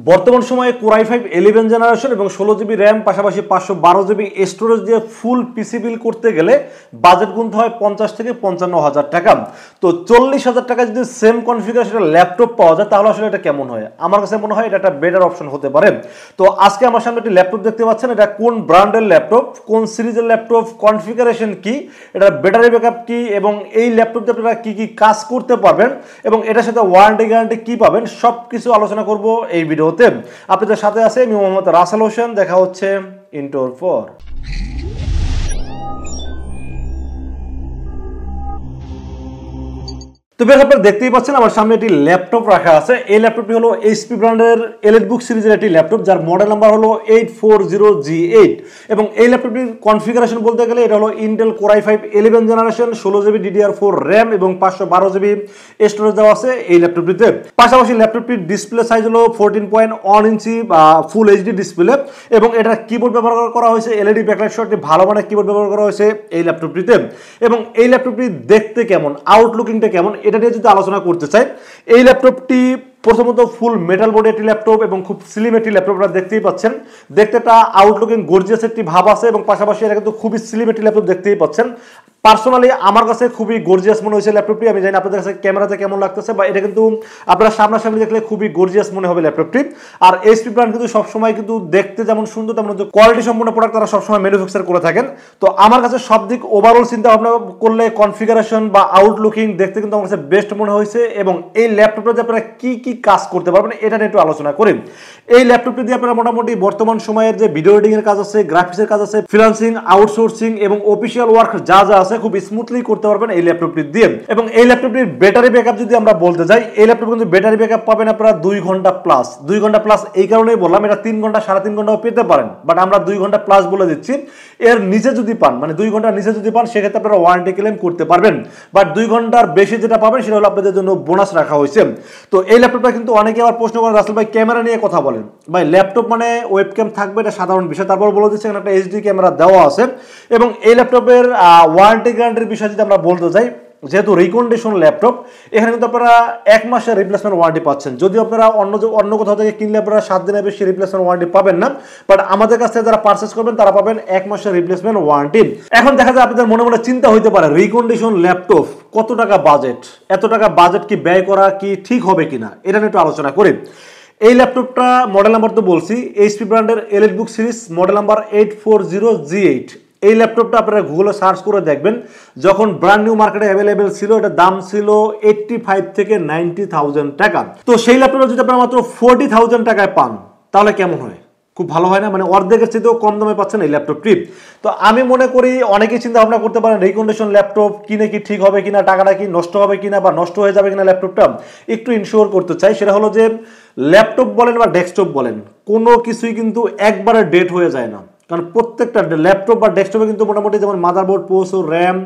বর্তমান সময়ে core i5 11 generation এবং 16 জিবি র্যাম পাশাপাশি 512 জিবি স্টোরেজ দিয়ে ফুল পিসি বিল করতে গেলে বাজেট গুনতে হয় 50 থেকে 55,000 টাকা। তো 40,000 টাকা যদি সেম কনফিগারেশনের ল্যাপটপ পাওয়া যায় তাহলে আসলে এটা কেমন হয়? আমার কাছে মনে হয় এটা একটা বেটার অপশন হতে পারে। তো আজকে আমার সামনে একটি ল্যাপটপ দেখতে পাচ্ছেন, এটা কোন ব্র্যান্ডের ল্যাপটপ, কোন সিরিজের ল্যাপটপ, কনফিগারেশন কি, এটা ব্যাটারি ব্যাকআপ কি এবং এই ল্যাপটপ দিয়ে আপনারা কি কি কাজ করতে পারবেন এবং এটার সাথে ওয়ারেন্টি গ্যারান্টি কি পাবেন সবকিছু আলোচনা করব এই ভিডিওতে। আপনাদের সাথে আছে আমি মোহাম্মদ রাসেল হোসেন। দেখা হচ্ছে ইন্ট্রোর পর। তো বেশ আপনারা দেখতেই পাচ্ছেন আমার সামনে একটি ল্যাপটপ রাখা আছে। এই ল্যাপটপটি হলো এইচপি ব্র্যান্ডের এলিটবুক সিরিজের একটি ল্যাপটপ যার মডেল নাম্বার হলো 840G8 এবং এই ল্যাপটপটির কনফিগারেশন বলতে গেলে এটা হলো Intel core i5 11 generation 16GB DDR4 RAM এবং 512GB স্টোরেজ দেওয়া আছে এই ল্যাপটপটিতে। পাশাপাশি ল্যাপটপটির ডিসপ্লে সাইজ হলো 14.1 ইঞ্চি ফুল এইচডি ডিসপ্লে এবং এটার কিবোর্ড ব্যবহার করা হয়েছে এলইডি ব্যাকলাইট সহ একটি ভালো মানের কিবোর্ড ব্যবহার করা হয়েছে এই ল্যাপটপটিতে। এবং এই ল্যাপটপটি দেখতে কেমন, আউটলুকিংটা কেমন, এটা নিয়ে যদি আলোচনা করতে চাই, এই ল্যাপটপটি প্রথমত ফুল মেটাল বোর্ডের একটি ল্যাপটপ এবং খুব স্লিম একটি ল্যাপটপ। আপনারা দেখতেই পাচ্ছেন, দেখতে একটা আউটলুকিং গর্জিয়াস একটি ভাব আছে এবং পাশাপাশি এটা কিন্তু খুবই স্লিম একটি ল্যাপটপ দেখতেই পাচ্ছেন। পার্সোনালি আমার কাছে খুবই গর্জিয়াস মনে হয়েছে ল্যাপটপটি। আমি জানি আপনাদের কাছে ক্যামেরাতে কেমন লাগতেছে, বা এটা কিন্তু আপনারা সামনাসামনি দেখলে খুবই গর্জিয়াস মনে হবে ল্যাপটপটি। আর এইচপি ব্র্যান্ড কিন্তু সবসময় কিন্তু দেখতে যেমন সুন্দর তেমন কোয়ালিটি সম্পন্ন প্রোডাক্ট তারা সবসময় ম্যানুফ্যাকচার করে থাকেন। তো আমার কাছে সব দিক ওভারঅল চিন্তা ভাবনা করলে কনফিগারেশন বা আউটলুকিং দেখতে কিন্তু আমার কাছে বেস্ট মনে হয়েছে। এবং এই ল্যাপটপটাতে আপনারা কি কি কাজ করতে পারবেন এটা নিয়ে একটু আলোচনা করি। এই ল্যাপটপটি দিয়ে আপনারা মোটামুটি বর্তমান সময়ের যে ভিডিও এডিটিং এর কাজ আছে, গ্রাফিক্সের কাজ আছে, ফ্রিল্যান্সিং, আউটসোর্সিং এবং অফিসিয়াল ওয়ার্ক যা যা আছে খুব স্মুথলি করতে পারবেন এই ল্যাপটপটি দিয়ে। এবং এই ল্যাপটপটির ব্যাটারি ব্যাকআপ যদি আমরা বলতে যাই, এই ল্যাপটপ কিন্তু ব্যাটারি ব্যাকআপ পাবেন আপনারা 2 ঘন্টা প্লাস। 2 ঘন্টা প্লাস এই কারণেই বললাম, এটা 3 ঘন্টা 3.5 ঘন্টাও পেতে পারেন, বাট আমরা 2 ঘন্টা প্লাস বলে দিচ্ছি। এর নিচে যদি পান, মানে 2 ঘন্টার নিচে যদি পান, সেক্ষেত্রে আপনারা ওয়ারেন্টি ক্লেম করতে পারবেন। বাট 2 ঘন্টার বেশি যেটা পাবেন সেটা হলো আপনাদের জন্য বোনাস রাখা হয়েছে। তো এই ল্যাপটপটা কিন্তু অনেকে আবার প্রশ্ন করেন, রাসেল ভাই ক্যামেরা নিয়ে কথা বলেন, ভাই ল্যাপটপ মানে ওয়েবক্যাম থাকবে, এটা সাধারণ বিষয়। তারপর বলে দিচ্ছি এখানে একটা এইচডি ক্যামেরা দেওয়া আছে। এবং এই ল্যাপটপের ওয়ারেন্টি গ্যারান্টির বিষয় যদি আমরা বলতে যাই, যেহেতু রিকন্ডিশন ল্যাপটপ, এখানে কিন্তু আপনারা 1 মাসের রিপ্লেসমেন্ট ওয়ারেন্টি পাচ্ছেন। যদি আপনারা অন্য কোথাও থেকে কিনলে আপনারা 7 দিনের বেশি রিপ্লেসমেন্ট ওয়ারেন্টি পাবেন না, বাট আমাদের কাছ থেকে যারা পারচেস করবেন তারা পাবেন 1 মাসের রিপ্লেসমেন্ট ওয়ারেন্টি। এখন দেখা যায় আপনাদের মনে মনে চিন্তা হইতে পারে, রিকন্ডিশন ল্যাপটপ কত টাকা বাজেট, এত টাকা বাজেট কি ব্যয় করা কি ঠিক হবে কিনা, এটা নিয়ে একটু আলোচনা করি। এই ল্যাপটপটা মডেল নাম্বার তো বলছি, এইচপি ব্র্যান্ডের EliteBook series model number 840G8। এই ল্যাপটপটা আপনারা গুগলে সার্চ করে দেখবেন, যখন ব্র্যান্ড নিউ মার্কেটে অ্যাভেলেবেল ছিল এটার দাম ছিল 85 থেকে 90,000 টাকা। তো সেই ল্যাপটপটা যদি আপনারা মাত্র 40,000 টাকায় পান তাহলে কেমন হয়? খুব ভালো হয় না? মানে অর্ধেকের চেয়েও কম দামে পাচ্ছেন এই ল্যাপটপটি। তো আমি মনে করি অনেকেই চিন্তা ভাবনা করতে পারেন রিকন্ডিশন ল্যাপটপ কিনে কি ঠিক হবে কিনা, টাকাটা কি নষ্ট হবে কিনা বা নষ্ট হয়ে যাবে কিনা ল্যাপটপটা। একটু ইনশিওর করতে চাই, সেটা হলো যে ল্যাপটপ বলেন বা ডেস্কটপ বলেন, কোনো কিছুই কিন্তু একবারে ডেট হয়ে যায় না। কারণ প্রত্যেকটা ল্যাপটপ বা ডেস্কটপে কিন্তু মোটামুটি যেমন motherboard, processor, RAM,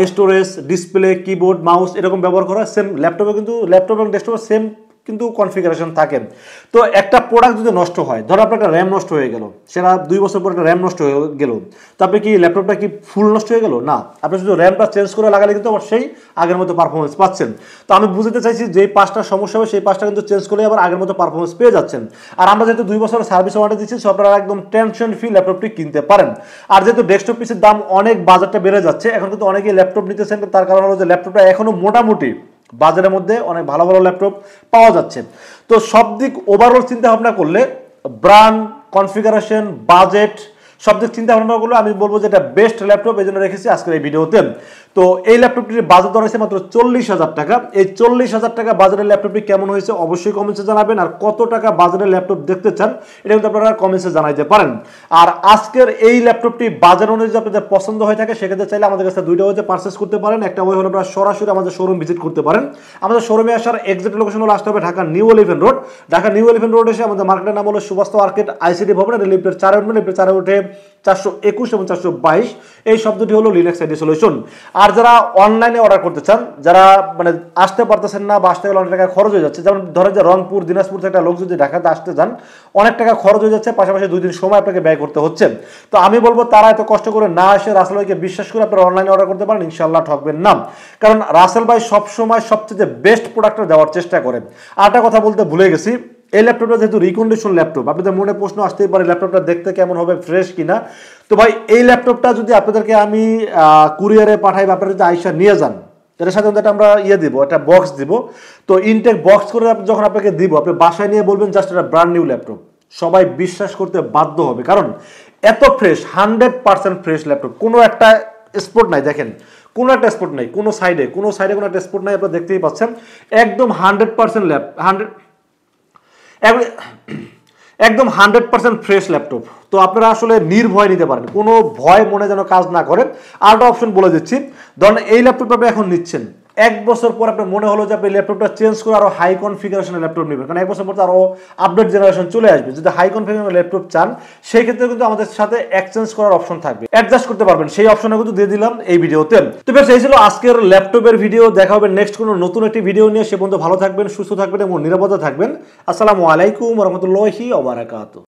storage, display, keyboard, mouse এরকম ব্যবহার করা সেম ল্যাপটপে কিন্তু ল্যাপটপ এবং ডেস্কটপে সেম কিন্তু কনফিগারেশন থাকে। তো একটা প্রোডাক্ট যদি নষ্ট হয়, ধরো আপনার একটা র্যাম নষ্ট হয়ে গেল, সেটা 2 বছর পর একটা র্যাম নষ্ট হয়ে গেল, তারপরে কি ল্যাপটপটা কি ফুল নষ্ট হয়ে গেল? না, আপনি শুধু র্যামটা চেঞ্জ করে লাগালে কিন্তু আবার সেই আগের মতো পারফরমেন্স পাচ্ছেন। তো আমি বুঝতে চাইছি যে 5টা সমস্যা হবে সেই 5টা কিন্তু চেঞ্জ করে আবার আগের মতো পারফরমেন্স পেয়ে যাচ্ছেন। আর আমরা যেহেতু 2 বছরের সার্ভিস ওয়ারেন্টি দিচ্ছি, সো আপনারা একদম টেনশন ফ্রি ল্যাপটপটি কিনতে পারেন। আর যেহেতু ডেস্কটপ পিসের দাম অনেক, বাজারটা বেড়ে যাচ্ছে, এখন কিন্তু অনেকেই ল্যাপটপ নিতেছেন, তার কারণ হলো যে ল্যাপটপটা এখনো মোটামুটি বাজারের মধ্যে অনেক ভালো ভালো ল্যাপটপ পাওয়া যাচ্ছে। তো সব দিক ওভারঅল চিন্তা ভাবনা করলে, ব্র্যান্ড, কনফিগারেশন, বাজেট সব দিক চিন্তা ভাবনা করলে আমি বলবো যে এটা বেস্ট ল্যাপটপ, এই জন্য রেখেছি আজকের এই ভিডিওতে। তো এই ল্যাপটপটির বাজার দর হয়েছে মাত্র 40,000 টাকা। এই 40,000 টাকা বাজারের ল্যাপটপটি কেমন হয়েছে অবশ্যই কমেন্টসে জানাবেন। আর কত টাকা বাজারের ল্যাপটপ দেখতে চান এটা কিন্তু আপনারা কমেন্টসে জানাইতে পারেন। আর আজকের এই ল্যাপটপটি বাজার অনুযায়ী আপনাদের পছন্দ হয়ে থাকে, সেক্ষেত্রে চাইলে আমাদের কাছে 2টা ওয়েতে পারচেস করতে পারেন। একটা ওয়ে হলো আপনারা সরাসরি আমাদের শোরুম ভিজিট করতে পারেন। আমাদের শোরুমে আসার এক্সাক্ট লোকেশন হলো আসতে হবে Dhaka new elephant road. Dhaka new elephant road এসে আমাদের মার্কেটের নাম হলো সুবাস্ত মার্কেট আইসিডি ভবনের লিফটের 4 উঠবেন, লিফটের 4 উঠে 421 এবং 422 এই শব্দটি হলো লিনাক্স আইডি সলিউশন। আর যারা অনলাইনে অর্ডার করতে চান, যারা মানে আসতে পারতেছেন না বা আসতে গেলে অনেক টাকা খরচ হয়ে যাচ্ছে, যেমন ধরেন যে রংপুর, দিনাজপুর থেকে একটা লোক যদি ঢাকাতে আসতে যান অনেক টাকা খরচ হয়ে যাচ্ছে, পাশাপাশি 2 দিন সময় আপনাকে ব্যয় করতে হচ্ছে। তো আমি বলবো তারা এত কষ্ট করে না এসে রাসেল ভাইকে বিশ্বাস করে আপনারা অনলাইনে অর্ডার করতে পারেন, ইনশাআল্লাহ ঠকবেন না। কারণ রাসেল ভাই সবসময় সবচেয়ে বেস্ট প্রোডাক্টটা দেওয়ার চেষ্টা করেন। আরেকটা কথা বলতে ভুলে গেছি, এই ল্যাপটপটা যেহেতু রিকন্ডিশন ল্যাপটপ, আপনাদের মনে প্রশ্ন আসতেই পারে ল্যাপটপটা দেখতে কেমন হবে, ফ্রেশ কিনা। তো ভাই এই ল্যাপটপটা যদি আপনাদেরকে আমি কুরিয়ারে পাঠাই বা আপনারা যদি আইসা নিয়ে যান, এটার সাথে একটা আমরা দিব, একটা বক্স দিব। তো ইনটেক বক্স করে যখন আপনাকে দিব, আপনি বাসায় নিয়ে বলবেন জাস্ট একটা ব্র্যান্ড নিউ ল্যাপটপ, সবাই বিশ্বাস করতে বাধ্য হবে, কারণ এত ফ্রেশ, 100% ফ্রেশ ল্যাপটপ। কোনো একটা স্পট নাই, দেখেন কোনো একটা স্পট নাই, কোনো সাইডে কোনো একটা স্পট নাই, আপনারা দেখতেই পাচ্ছেন। একদম 100% একদম 100% ফ্রেশ ল্যাপটপ। তো আপনারা আসলে নির্ভয় নিতে পারেন, কোনো ভয় মনে যেন কাজ না করেন। আর একটা অপশন বলে দিচ্ছি, ধরেন এই ল্যাপটপটা আপনি এখন নিচ্ছেন, 1 বছর পর আপনার মনে হলো যে আপনি ল্যাপটপটা চেঞ্জ করে আরো হাই কনফিগারেশনের ল্যাপটপ নেবেন, কারণ 1 বছর পর তো আরো আপডেট জেনারেশন চলে আসবে। যদি হাই কনফিগারেশনের ল্যাপটপ চান, সেই ক্ষেত্রে কিন্তু আমাদের সাথে এক্সচেঞ্জ করার অপশন থাকবে, অ্যাডজাস্ট করতে পারবেন। সেই অপশনটা কিন্তু দিয়ে দিলাম এই ভিডিওতে। তো বেশ, এই ছিল আজকের ল্যাপটপের ভিডিও। দেখা হবে নেক্সট কোনো নতুন একটি ভিডিও নিয়ে। সে পর্যন্ত ভালো থাকবেন, সুস্থ থাকবেন এবং নিরাপদে থাকবেন। আসসালামু আলাইকুম ওয়া রাহমাতুল্লাহি ওয়া বারাকাতুহু।